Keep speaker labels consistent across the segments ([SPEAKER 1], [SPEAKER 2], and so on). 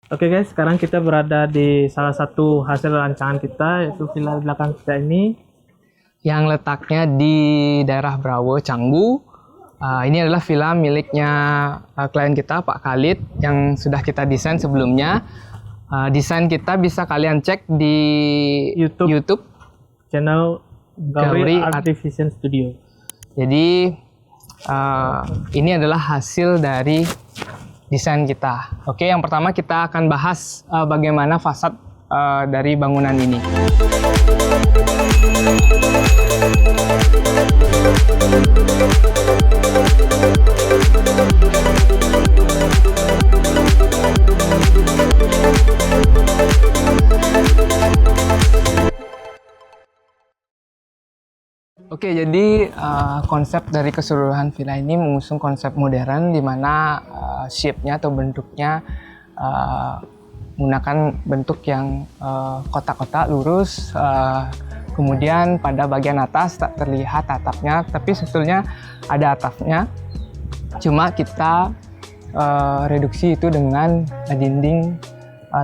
[SPEAKER 1] Oke guys, sekarang kita berada di salah satu hasil rancangan kita, yaitu villa di belakang kita ini.
[SPEAKER 2] Yang letaknya di daerah Brawo, Canggu. Ini adalah villa miliknya klien kita, Pak Khalid, yang sudah kita desain sebelumnya. Desain kita bisa kalian cek di YouTube
[SPEAKER 1] Channel
[SPEAKER 2] Gauri
[SPEAKER 1] Art Vision Studio.
[SPEAKER 2] Jadi ini adalah hasil dari desain kita. Oke, yang pertama kita akan bahas bagaimana fasad dari bangunan ini. Oke, jadi konsep dari keseluruhan villa ini mengusung konsep modern di mana shape-nya atau bentuknya menggunakan bentuk yang kotak-kotak lurus. Kemudian pada bagian atas tak terlihat atapnya, tapi sebetulnya ada atapnya. Cuma kita reduksi itu dengan dinding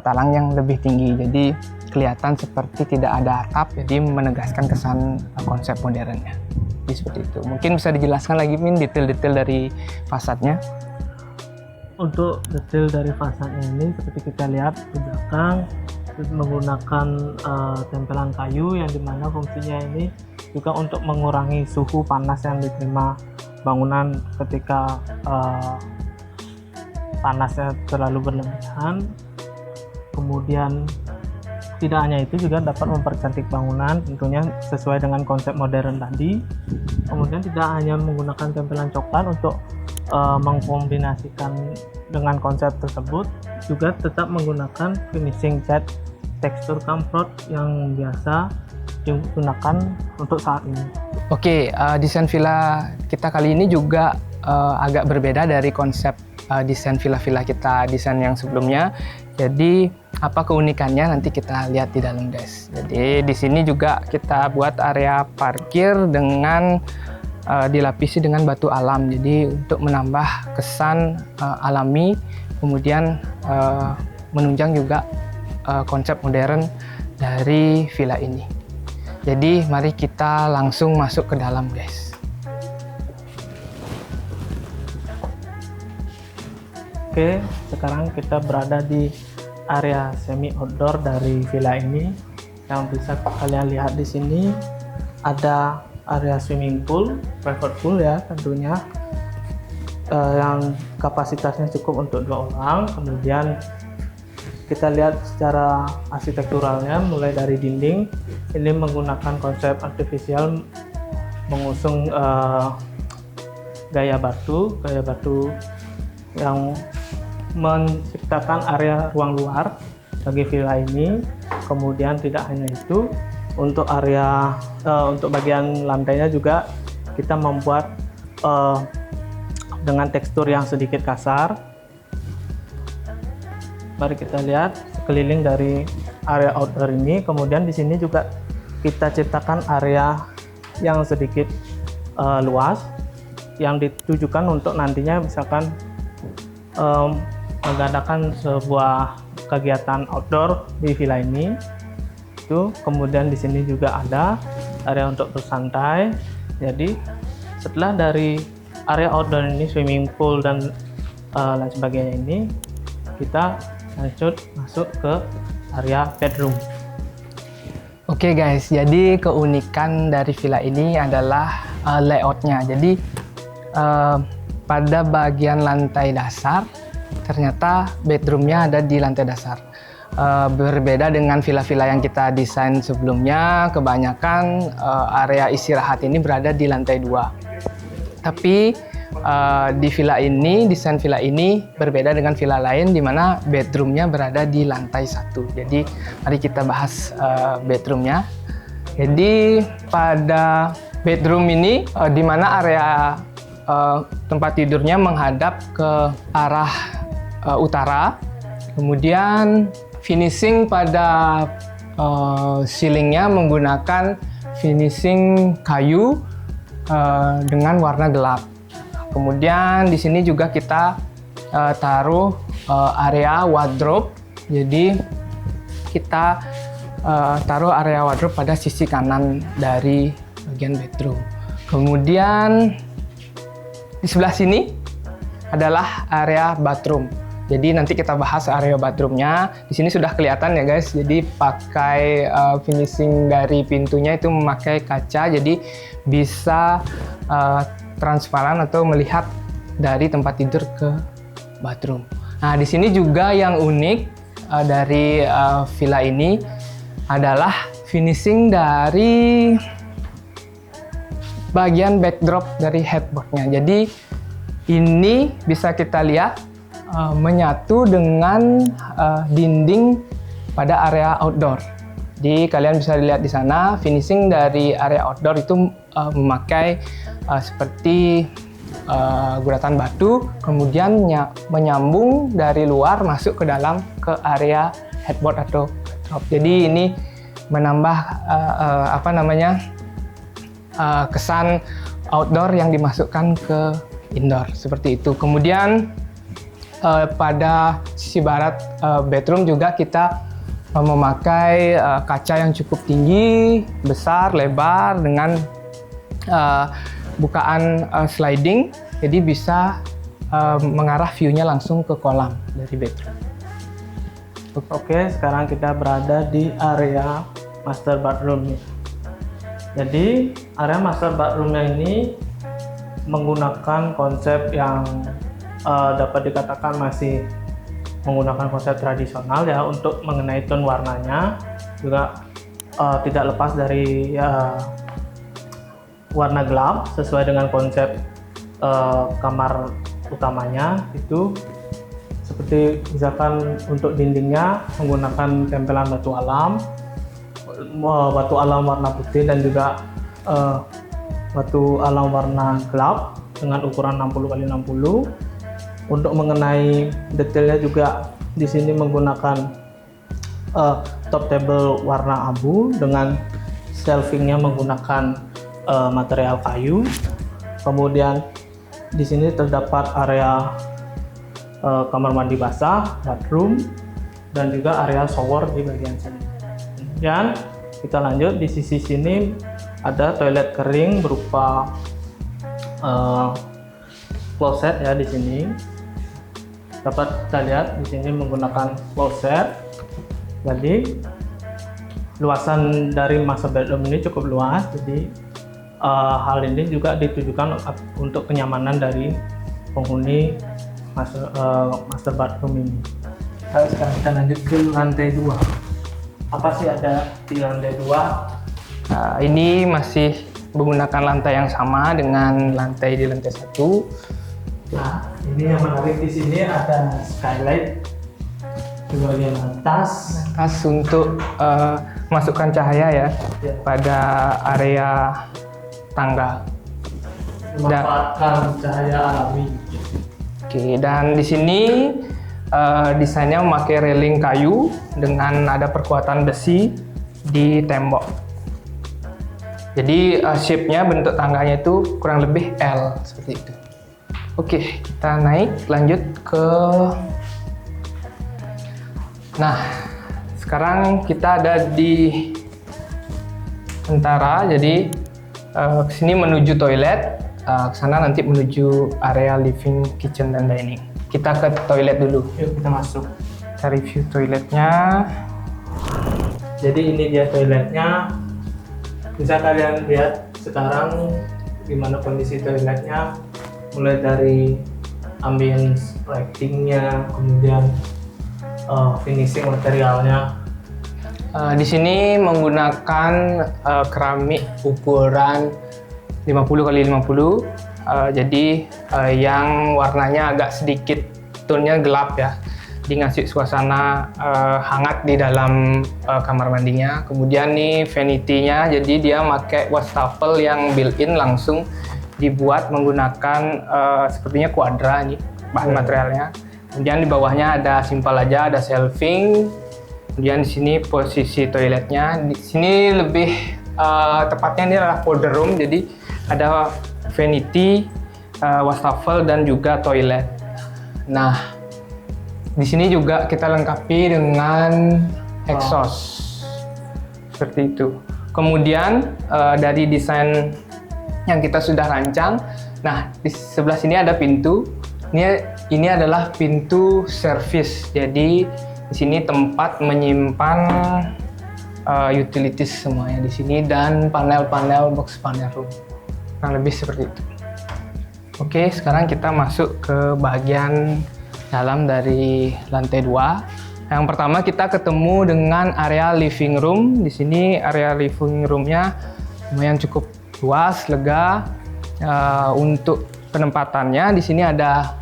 [SPEAKER 2] talang yang lebih tinggi. Jadi kelihatan seperti tidak ada atap, jadi menegaskan kesan konsep modernnya. Jadi seperti itu. Mungkin bisa dijelaskan lagi Min detail-detail dari fasadnya.
[SPEAKER 1] Untuk detail dari fasadnya ini seperti kita lihat di belakang menggunakan tempelan kayu yang dimana fungsinya ini juga untuk mengurangi suhu panas yang diterima bangunan ketika panasnya terlalu berlebihan. Kemudian tidak hanya itu, juga dapat mempercantik bangunan tentunya sesuai dengan konsep modern tadi. Kemudian tidak hanya menggunakan tempelan coklat untuk mengkombinasikan dengan konsep tersebut, juga tetap menggunakan finishing cat tekstur kamprot yang biasa digunakan untuk saat ini.
[SPEAKER 2] Oke, desain villa kita kali ini juga agak berbeda dari konsep desain villa-villa kita desain yang sebelumnya. Jadi apa keunikannya nanti kita lihat di dalam guys. Jadi di sini juga kita buat area parkir dengan dilapisi dengan batu alam. Jadi untuk menambah kesan alami, kemudian menunjang juga konsep modern dari villa ini. Jadi mari kita langsung masuk ke dalam guys.
[SPEAKER 1] Oke, sekarang kita berada di area semi outdoor dari villa ini. Yang bisa kalian lihat di sini ada area swimming pool, private pool ya tentunya, yang kapasitasnya cukup untuk 2 orang. Kemudian kita lihat secara arsitekturalnya, mulai dari dinding ini menggunakan konsep artifisial, mengusung gaya batu yang menciptakan area ruang luar bagi villa ini. Kemudian tidak hanya itu, untuk area untuk bagian lantainya juga kita membuat dengan tekstur yang sedikit kasar. Mari kita lihat sekeliling dari area outdoor ini. Kemudian di sini juga kita ciptakan area yang sedikit luas yang ditujukan untuk nantinya misalkan mengadakan sebuah kegiatan outdoor di villa ini. Itu kemudian di sini juga ada area untuk bersantai. Jadi setelah dari area outdoor ini, swimming pool dan lain sebagainya ini, kita lanjut masuk ke area bedroom.
[SPEAKER 2] Oke guys, jadi keunikan dari villa ini adalah layoutnya. Jadi pada bagian lantai dasar ternyata bedroomnya ada di lantai dasar. Berbeda dengan villa-villa yang kita desain sebelumnya, kebanyakan area istirahat ini berada di lantai 2. Tapi di villa ini, desain villa ini berbeda dengan villa lain di mana bedroomnya berada di lantai 1. Jadi mari kita bahas bedroomnya. Jadi pada bedroom ini di mana area tempat tidurnya menghadap ke arah utara. Kemudian finishing pada ceilingnya menggunakan finishing kayu dengan warna gelap. Kemudian di sini juga kita taruh area wardrobe Jadi kita taruh area wardrobe pada sisi kanan dari bagian bedroom. Kemudian di sebelah sini adalah area bathroom. Jadi nanti kita bahas area bathroomnya. Di sini sudah kelihatan ya guys. Jadi pakai finishing dari pintunya itu memakai kaca. Jadi bisa transparan atau melihat dari tempat tidur ke bathroom. Nah di sini juga yang unik dari villa ini adalah finishing dari bagian backdrop dari headboardnya. Jadi ini bisa kita lihat menyatu dengan dinding pada area outdoor. Jadi kalian bisa lihat di sana finishing dari area outdoor itu memakai seperti guratan batu, kemudian menyambung dari luar masuk ke dalam ke area headboard atau backdrop. Jadi ini menambah kesan outdoor yang dimasukkan ke indoor seperti itu. Kemudian pada sisi barat bedroom juga kita memakai kaca yang cukup tinggi, besar, lebar dengan bukaan sliding, jadi bisa mengarah view-nya langsung ke kolam dari bedroom.
[SPEAKER 1] Oke, sekarang kita berada di area master bathroom. Jadi area master bathroomnya ini menggunakan konsep yang dapat dikatakan masih menggunakan konsep tradisional ya, untuk mengenai tone warnanya juga tidak lepas dari warna gelap sesuai dengan konsep kamar utamanya. Itu seperti misalkan untuk dindingnya menggunakan tempelan batu alam warna putih dan juga batu alam warna gelap dengan ukuran 60x60. Untuk mengenai detailnya juga di sini menggunakan top table warna abu dengan shelvingnya menggunakan material kayu. Kemudian di sini terdapat area kamar mandi basah, bathroom, dan juga area shower di bagian sini. Dan kita lanjut, di sisi sini ada toilet kering berupa kloset ya. Di sini dapat kita lihat di sini menggunakan kloset. Jadi luasan dari master bedroom ini cukup luas. Jadi hal ini juga ditujukan untuk kenyamanan dari penghuni master bathroom ini. Sekarang kita lanjut ke lantai 2. Apa sih ada di lantai 2?
[SPEAKER 2] Ini masih menggunakan lantai yang sama dengan lantai di lantai 1.
[SPEAKER 1] Nah, ini yang menarik di sini ada skylight di bagian atas.
[SPEAKER 2] Untuk masukkan cahaya ya pada area tangga.
[SPEAKER 1] Memanfaatkan cahaya alami.
[SPEAKER 2] Oke, dan di sini desainnya memakai railing kayu dengan ada perkuatan besi di tembok. Jadi shape-nya, bentuk tangganya itu kurang lebih L seperti itu. Oke, kita naik lanjut ke. Nah, sekarang kita ada di antara. Jadi ke sini menuju toilet. Ke sana nanti menuju area living, kitchen, dan dining. Kita ke toilet dulu.
[SPEAKER 1] Yuk kita masuk.
[SPEAKER 2] Kita review toiletnya.
[SPEAKER 1] Jadi ini dia toiletnya. Bisa kalian lihat sekarang gimana kondisi toiletnya, mulai dari ambience lightingnya, kemudian finishing materialnya.
[SPEAKER 2] Di sini menggunakan keramik ukuran 50x50, jadi yang warnanya agak sedikit tone-nya gelap ya, jadi ngasih suasana hangat di dalam kamar mandinya. Kemudian nih vanity-nya, jadi dia pakai wastafel yang built-in langsung dibuat menggunakan sepertinya kuadra ini bahan materialnya. Kemudian di bawahnya ada simpel aja, ada shelving. Kemudian di sini posisi toiletnya, di sini lebih tepatnya ini adalah powder room, jadi ada vanity, wastafel, dan juga toilet. Nah, Di sini juga kita lengkapi dengan exhaust seperti itu. Kemudian dari desain yang kita sudah rancang, nah di sebelah sini ada pintu. Ini adalah pintu servis. Jadi di sini tempat menyimpan utilities semuanya di sini dan panel-panel box panel room. Nah, lebih seperti itu. Oke, sekarang kita masuk ke bagian dalam dari lantai 2. Yang pertama kita ketemu dengan area living room. Di sini area living roomnya lumayan cukup luas, lega. Untuk penempatannya di sini ada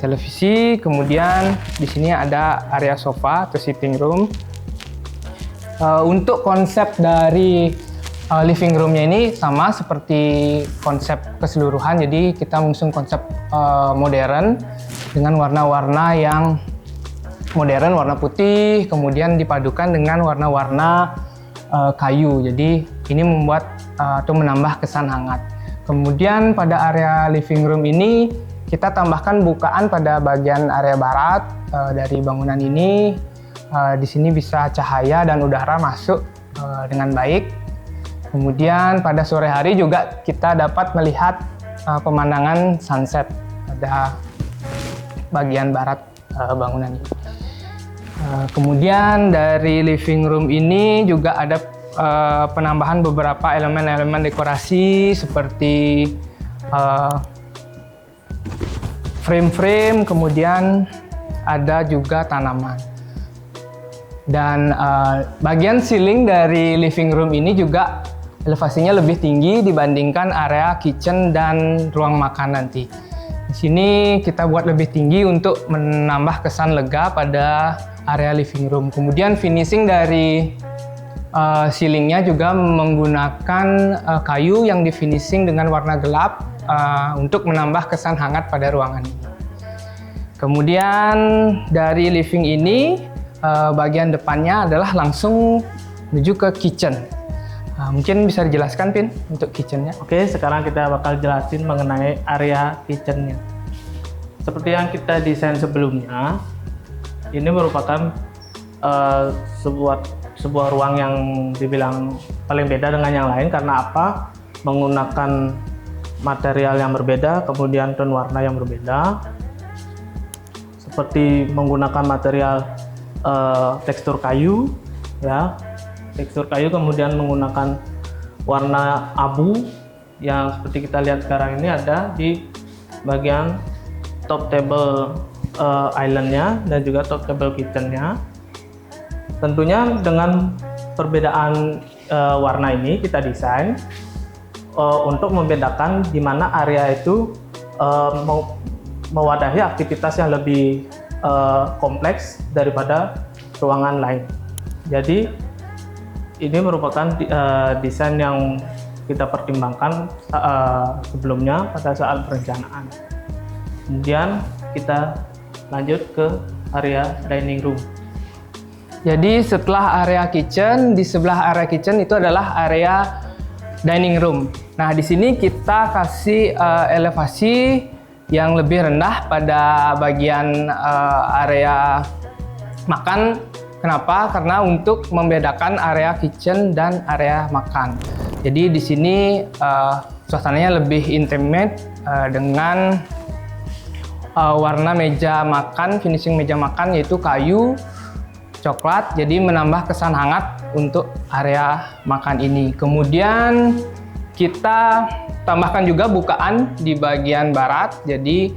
[SPEAKER 2] televisi, kemudian di sini ada area sofa atau sitting room. Untuk konsep dari living roomnya ini sama seperti konsep keseluruhan, jadi kita mengusung konsep modern dengan warna-warna yang modern, warna putih, kemudian dipadukan dengan warna-warna kayu. Jadi ini membuat atau menambah kesan hangat. Kemudian pada area living room ini kita tambahkan bukaan pada bagian area barat dari bangunan ini. Di sini bisa cahaya dan udara masuk dengan baik. Kemudian pada sore hari juga kita dapat melihat pemandangan sunset pada bagian barat bangunan ini. Kemudian dari living room ini juga ada penambahan beberapa elemen-elemen dekorasi seperti frame-frame, kemudian ada juga tanaman. Dan bagian ceiling dari living room ini juga elevasinya lebih tinggi dibandingkan area kitchen dan ruang makan nanti. Di sini kita buat lebih tinggi untuk menambah kesan lega pada area living room. Kemudian finishing dari ceilingnya juga menggunakan kayu yang di finishing dengan warna gelap untuk menambah kesan hangat pada ruangan ini. Kemudian dari living ini bagian depannya adalah langsung menuju ke kitchen. Mungkin bisa dijelaskan, Pin, untuk kitchennya?
[SPEAKER 1] Oke, sekarang kita bakal jelasin mengenai area kitchennya. Seperti yang kita desain sebelumnya, ini merupakan sebuah ruang yang dibilang paling beda dengan yang lain. Karena apa? Menggunakan material yang berbeda, kemudian tone warna yang berbeda, seperti menggunakan material tekstur kayu, ya, tekstur kayu, kemudian menggunakan warna abu yang seperti kita lihat sekarang ini ada di bagian top table islandnya dan juga top table kitchennya. Tentunya dengan perbedaan warna ini kita desain untuk membedakan di mana area itu mewadahi aktivitas yang lebih kompleks daripada ruangan lain. Jadi ini merupakan desain yang kita pertimbangkan sebelumnya pada saat perencanaan. Kemudian kita lanjut ke area dining room.
[SPEAKER 2] Jadi setelah area kitchen, di sebelah area kitchen itu adalah area dining room. Nah, di sini kita kasih elevasi yang lebih rendah pada bagian area makan. Kenapa? Karena untuk membedakan area kitchen dan area makan. Jadi di sini suasananya lebih intimate dengan warna meja makan, finishing meja makan yaitu kayu coklat, jadi menambah kesan hangat untuk area makan ini. Kemudian kita tambahkan juga bukaan di bagian barat, jadi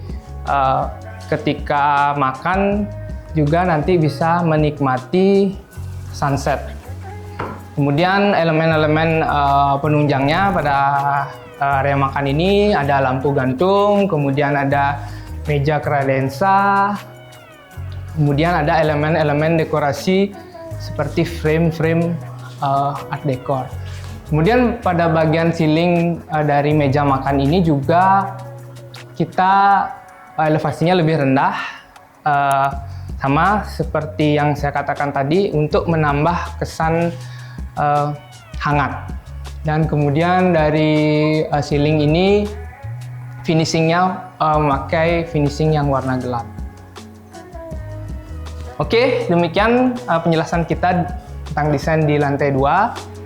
[SPEAKER 2] ketika makan juga nanti bisa menikmati sunset. Kemudian elemen-elemen penunjangnya pada area makan ini ada lampu gantung, kemudian ada meja kredensa, kemudian ada elemen-elemen dekorasi seperti frame-frame art decor. Kemudian pada bagian ceiling dari meja makan ini juga kita elevasinya lebih rendah, sama seperti yang saya katakan tadi untuk menambah kesan hangat. Dan kemudian dari ceiling ini finishingnya memakai finishing yang warna gelap. Oke, demikian penjelasan kita tentang desain di lantai 2.